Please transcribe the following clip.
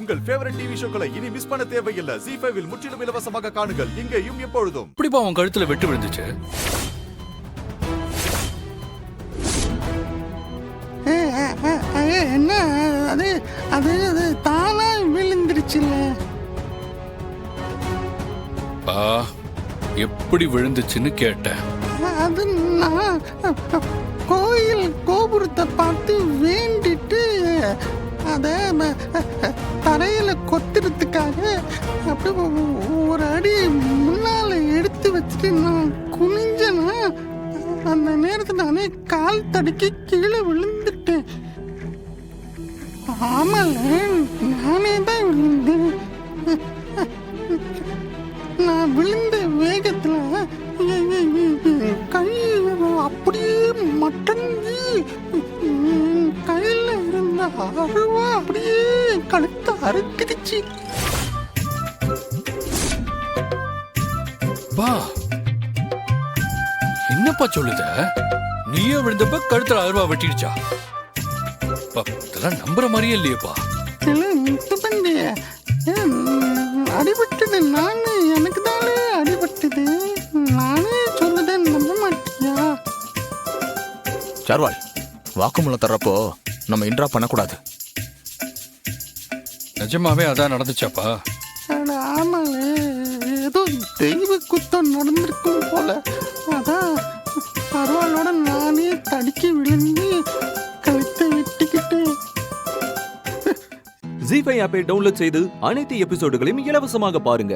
உங்கள் favourite TV ஷோக்களை இனி miss பண்ண தேவையில்லை. ZEE5 இல் முற்றிலும் இலவசமாக காணுங்கள். இங்கேயும் எப்பொழுதும். இப்படிப்பா உன் கழுத்துல வெட்டு விழுந்துச்சு? என்ன அது அது அது தானா விழுந்துருச்சுல்ல. எப்படி விழுந்துச்சுன்னு கேட்டேன். அது நான் கோயில் கோபுரத்தை பார்த்து வேண்டிட்டு அத தரையில கொத்துறதுக்காக அப்படி ஒரு அடி முன்னால எடுத்து வச்சுட்டு நான் குனிஞ்சனா அந்த நேரத்தில் நானே கால் தடுக்கி கீழே விழுந்துட்டேன். ஆமால, நானே தான் விழுந்தேன். நான் விழுந்த வேகத்துல கை அப்படியே மட்டங்கி கையில இருந்த அருவா அப்படியே கழுத்தை அறுத்துடுச்சு. பா, என்னப்பா சொல்லுத? நீயே விழுந்தப்ப கழுத்துல அருவா வெட்டிடுச்சா? இதெல்லாம் நம்புற மாதிரியே இல்லையப்பா. அடிபட்டது நானே, எனக்கு தானே அடிபட்டது. நானே சொல்லுதேன், நம்ப மாட்டியா? சார்வால், வாக்குமூலம் தர்றப்போ நம்ம இன்ட்ரா பண்ணக்கூடாது. நிஜமாவே அதான் நடந்துச்சாப்பா? ஆமாலே, ஏதோ தெய்வ குத்தம் நடந்திருக்கும் போல. அதான் பரவாயில்லோட நானே தடுக்கி விழுந்து கழுத்தை வெட்டிக்கிட்டேன். ZEE5 ஆப்பை டவுன்லோட் செய்து அனைத்து எபிசோடுகளையும் இலவசமாக பாருங்க.